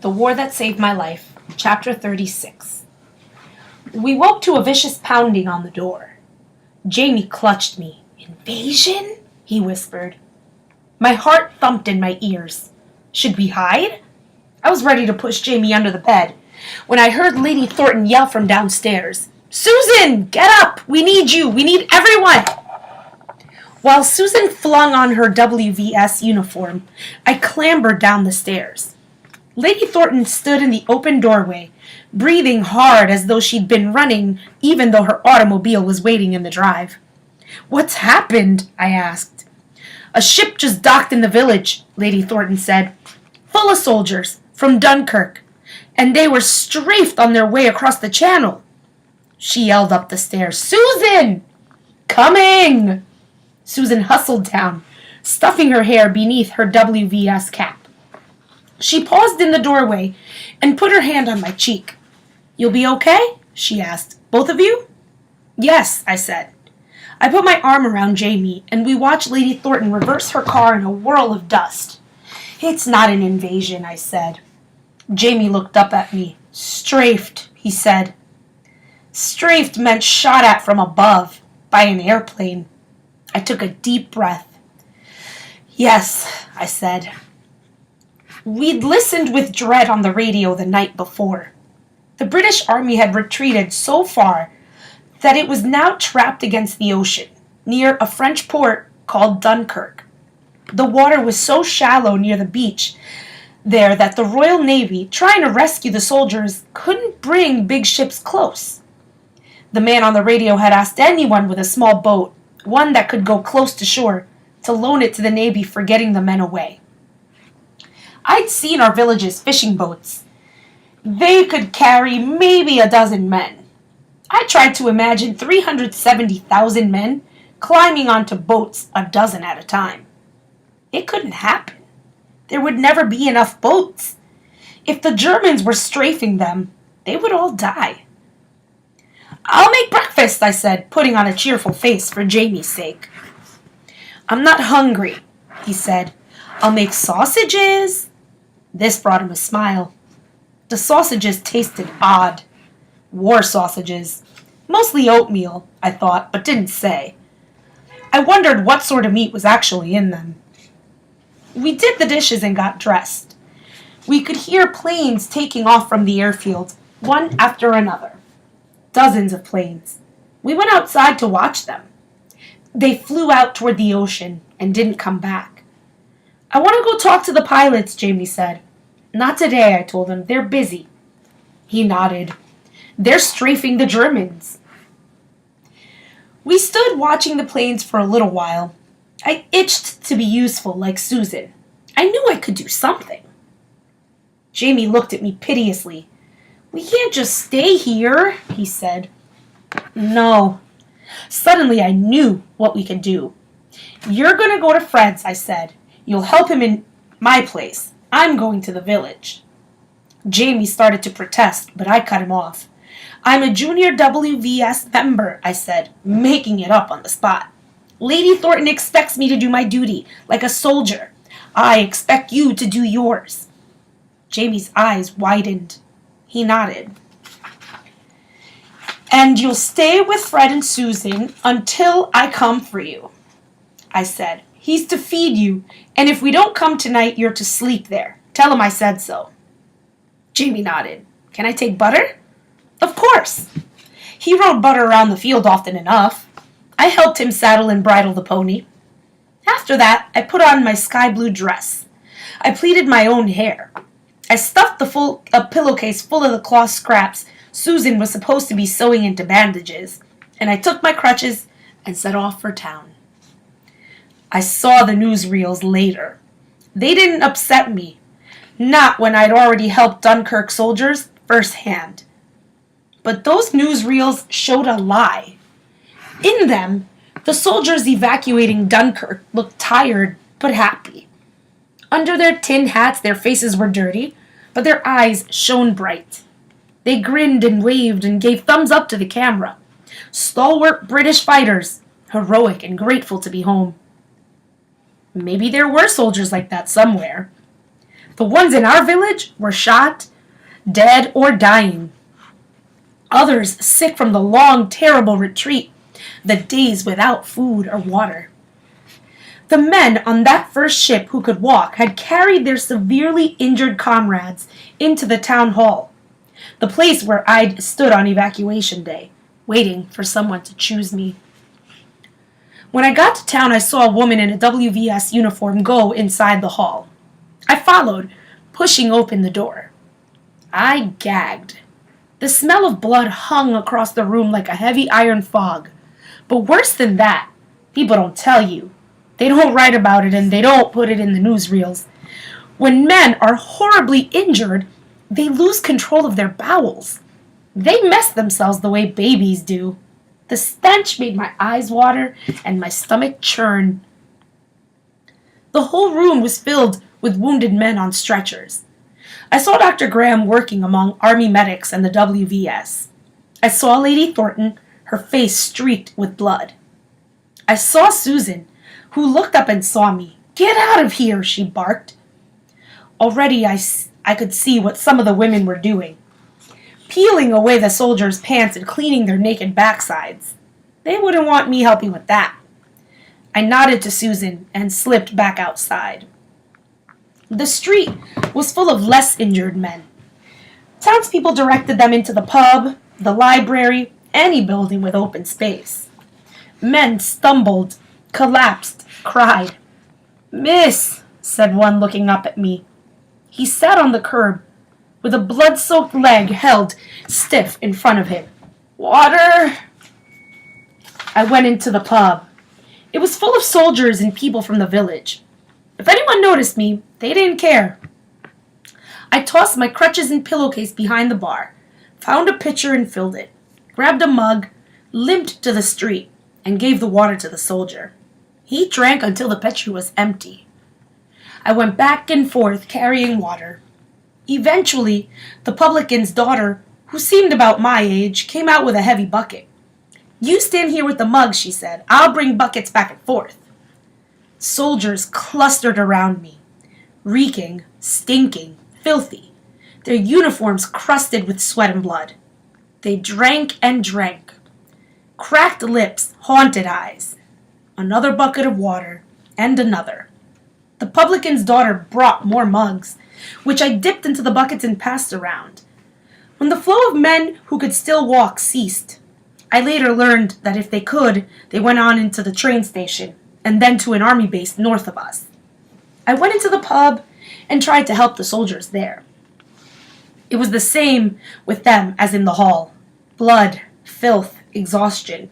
The War That Saved My Life, Chapter 36. We woke to a vicious pounding on the door. Jamie clutched me. "Invasion?" he whispered. My heart thumped in my ears. Should we hide? I was ready to push Jamie under the bed when I heard Lady Thornton yell from downstairs. "Susan, get up! We need you! We need everyone!" While Susan flung on her WVS uniform, I clambered down the stairs. Lady Thornton stood in the open doorway, breathing hard as though she'd been running even though her automobile was waiting in the drive. "What's happened?" I asked. "A ship just docked in the village," Lady Thornton said, "full of soldiers from Dunkirk, and they were strafed on their way across the channel." She yelled up the stairs, "Susan! Coming!" Susan hustled down, stuffing her hair beneath her WVS cap. She paused in the doorway and put her hand on my cheek. "You'll be okay?" she asked. "Both of you?" "Yes," I said. I put my arm around Jamie, and we watched Lady Thornton reverse her car in a whirl of dust. "It's not an invasion," I said. Jamie looked up at me. "Strafed," he said. Strafed meant shot at from above, by an airplane. I took a deep breath. "Yes," I said. We'd listened with dread on the radio the night before. The British Army had retreated so far that it was now trapped against the ocean, near a French port called Dunkirk. The water was so shallow near the beach there that the Royal Navy, trying to rescue the soldiers, couldn't bring big ships close. The man on the radio had asked anyone with a small boat, one that could go close to shore, to loan it to the Navy for getting the men away. I'd seen our village's fishing boats. They could carry maybe a dozen men. I tried to imagine 370,000 men climbing onto boats a dozen at a time. It couldn't happen. There would never be enough boats. If the Germans were strafing them, they would all die. "I'll make breakfast," I said, putting on a cheerful face for Jamie's sake. "I'm not hungry," he said. "I'll make sausages." This brought him a smile. The sausages tasted odd. War sausages. Mostly oatmeal, I thought, but didn't say. I wondered what sort of meat was actually in them. We did the dishes and got dressed. We could hear planes taking off from the airfield, one after another. Dozens of planes. We went outside to watch them. They flew out toward the ocean and didn't come back. "I want to go talk to the pilots," Jamie said. "Not today," I told him. "They're busy." He nodded. "They're strafing the Germans." We stood watching the planes for a little while. I itched to be useful like Susan. I knew I could do something. Jamie looked at me piteously. "We can't just stay here," he said. "No." Suddenly I knew what we could do. "You're going to go to Fred's," I said. "You'll help him in my place. I'm going to the village." Jamie started to protest, but I cut him off. "I'm a junior WVS member," I said, making it up on the spot. "Lady Thornton expects me to do my duty, like a soldier. I expect you to do yours." Jamie's eyes widened. He nodded. "And you'll stay with Fred and Susan until I come for you," I said. "He's to feed you, and if we don't come tonight, you're to sleep there. Tell him I said so." Jamie nodded. "Can I take butter?" "Of course." He rode Butter around the field often enough. I helped him saddle and bridle the pony. After that, I put on my sky blue dress. I pleated my own hair. I stuffed a pillowcase full of the cloth scraps Susan was supposed to be sewing into bandages, and I took my crutches and set off for town. I saw the newsreels later. They didn't upset me, not when I'd already helped Dunkirk soldiers firsthand. But those newsreels showed a lie. In them, the soldiers evacuating Dunkirk looked tired but happy. Under their tin hats, their faces were dirty, but their eyes shone bright. They grinned and waved and gave thumbs up to the camera. Stalwart British fighters, heroic and grateful to be home. Maybe there were soldiers like that somewhere. The ones in our village were shot, dead, or dying. Others sick from the long, terrible retreat, the days without food or water. The men on that first ship who could walk had carried their severely injured comrades into the town hall, the place where I'd stood on evacuation day, waiting for someone to choose me. When I got to town, I saw a woman in a WVS uniform go inside the hall. I followed, pushing open the door. I gagged. The smell of blood hung across the room like a heavy iron fog. But worse than that, people don't tell you. They don't write about it and they don't put it in the newsreels. When men are horribly injured, they lose control of their bowels. They mess themselves the way babies do. The stench made my eyes water and my stomach churn. The whole room was filled with wounded men on stretchers. I saw Dr. Graham working among Army medics and the WVS. I saw Lady Thornton, her face streaked with blood. I saw Susan, who looked up and saw me. "Get out of here," she barked. Already I could see what some of the women were doing. Peeling away the soldiers' pants and cleaning their naked backsides. They wouldn't want me helping with that. I nodded to Susan and slipped back outside. The street was full of less injured men. Townspeople directed them into the pub, the library, any building with open space. Men stumbled, collapsed, cried. "Miss," said one, looking up at me. He sat on the curb, with a blood-soaked leg held stiff in front of him. "Water?" I went into the pub. It was full of soldiers and people from the village. If anyone noticed me, they didn't care. I tossed my crutches and pillowcase behind the bar, found a pitcher and filled it, grabbed a mug, limped to the street, and gave the water to the soldier. He drank until the pitcher was empty. I went back and forth carrying water. Eventually, the publican's daughter, who seemed about my age, came out with a heavy bucket. "You stand here with the mug," she said. "I'll bring buckets back and forth." Soldiers clustered around me, reeking, stinking, filthy, their uniforms crusted with sweat and blood. They drank and drank. Cracked lips, haunted eyes. Another bucket of water, and another. The publican's daughter brought more mugs, which I dipped into the buckets and passed around. When the flow of men who could still walk ceased, I later learned that if they could, they went on into the train station, and then to an army base north of us. I went into the pub and tried to help the soldiers there. It was the same with them as in the hall. Blood, filth, exhaustion.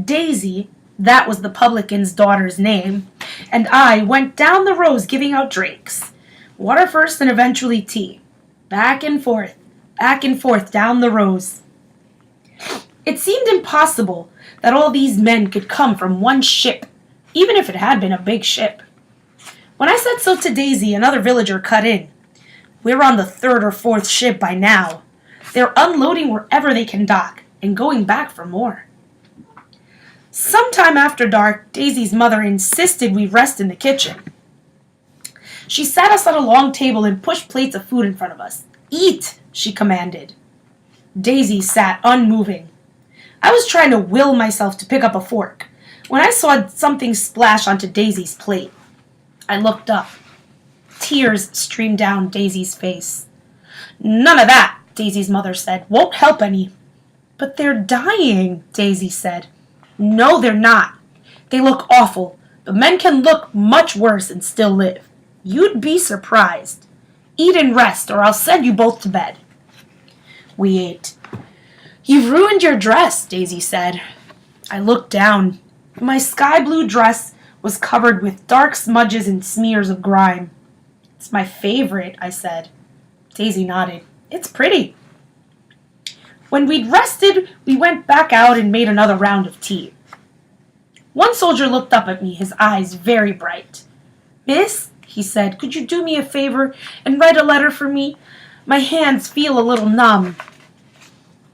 Daisy, that was the publican's daughter's name, and I went down the rows giving out drinks. Water first and eventually tea. Back and forth down the rows. It seemed impossible that all these men could come from one ship, even if it had been a big ship. When I said so to Daisy, another villager cut in. "We're on the third or fourth ship by now. They're unloading wherever they can dock and going back for more." Sometime after dark, Daisy's mother insisted we rest in the kitchen. She sat us at a long table and pushed plates of food in front of us. "Eat," she commanded. Daisy sat unmoving. I was trying to will myself to pick up a fork when I saw something splash onto Daisy's plate. I looked up. Tears streamed down Daisy's face. "None of that," Daisy's mother said. "Won't help any." "But they're dying," Daisy said. "No, they're not. They look awful, but men can look much worse and still live. You'd be surprised. Eat and rest, or I'll send you both to bed." We ate. "You've ruined your dress," Daisy said. I looked down. My sky blue dress was covered with dark smudges and smears of grime. "It's my favorite," I said. Daisy nodded. "It's pretty." When we'd rested, we went back out and made another round of tea. One soldier looked up at me, his eyes very bright. "Miss," he said, "could you do me a favor and write a letter for me? My hands feel a little numb."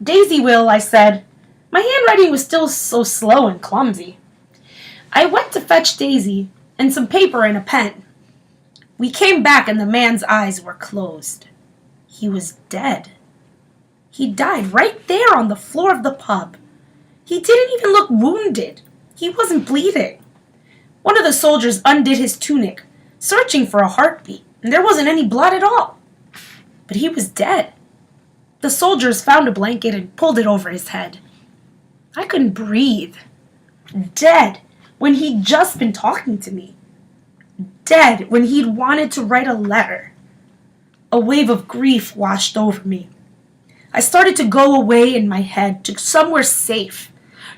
"Daisy will," I said. My handwriting was still so slow and clumsy. I went to fetch Daisy and some paper and a pen. We came back and the man's eyes were closed. He was dead. He died right there on the floor of the pub. He didn't even look wounded. He wasn't bleeding. One of the soldiers undid his tunic, searching for a heartbeat, and there wasn't any blood at all. But he was dead. The soldiers found a blanket and pulled it over his head. I couldn't breathe. Dead when he'd just been talking to me. Dead when he'd wanted to write a letter. A wave of grief washed over me. I started to go away in my head to somewhere safe,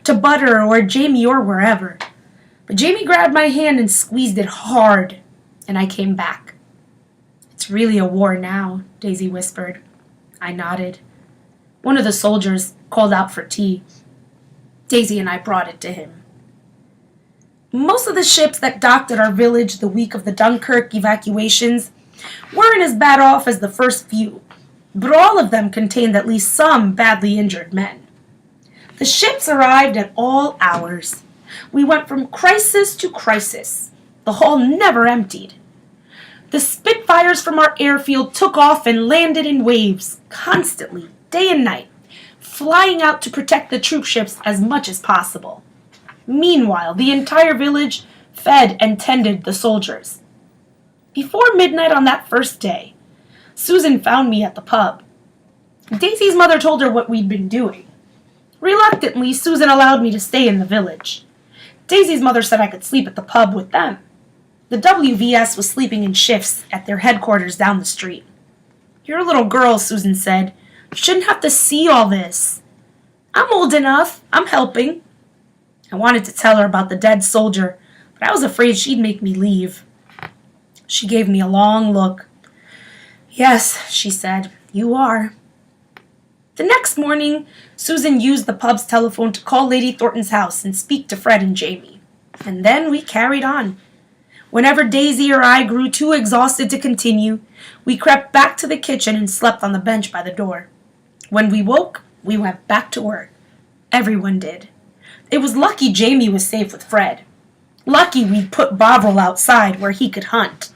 to Butter or Jamie or wherever. But Jamie grabbed my hand and squeezed it hard, and I came back. It's really a war now, Daisy whispered. I nodded. One of the soldiers called out for tea. Daisy and I brought it to him. Most of the ships that docked at our village the week of the Dunkirk evacuations weren't as bad off as the first few, but all of them contained at least some badly injured men. The ships arrived at all hours. We went from crisis to crisis. The hall never emptied. The Spitfires from our airfield took off and landed in waves, constantly, day and night, flying out to protect the troop ships as much as possible. Meanwhile, the entire village fed and tended the soldiers. Before midnight on that first day, Susan found me at the pub. Daisy's mother told her what we'd been doing. Reluctantly, Susan allowed me to stay in the village. Daisy's mother said I could sleep at the pub with them. The WVS was sleeping in shifts at their headquarters down the street. You're a little girl, Susan said. You shouldn't have to see all this. I'm old enough. I'm helping. I wanted to tell her about the dead soldier, but I was afraid she'd make me leave. She gave me a long look. Yes, she said, you are. The next morning, Susan used the pub's telephone to call Lady Thornton's house and speak to Fred and Jamie. And then we carried on. Whenever Daisy or I grew too exhausted to continue, we crept back to the kitchen and slept on the bench by the door. When we woke, we went back to work. Everyone did. It was lucky Jamie was safe with Fred. Lucky we'd put Bovril outside where he could hunt.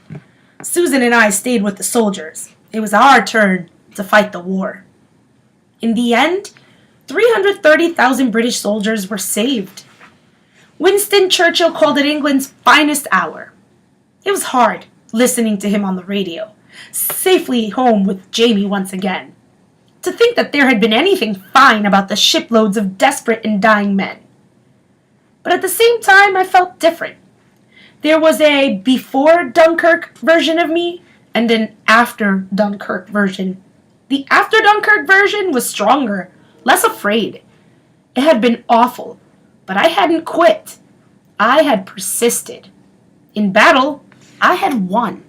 Susan and I stayed with the soldiers. It was our turn to fight the war. In the end, 330,000 British soldiers were saved. Winston Churchill called it England's finest hour. It was hard listening to him on the radio, safely home with Jamie once again. To think that there had been anything fine about the shiploads of desperate and dying men. But at the same time, I felt different. There was a before Dunkirk version of me and an after Dunkirk version. The after Dunkirk version was stronger, less afraid. It had been awful, but I hadn't quit. I had persisted. In battle, I had won.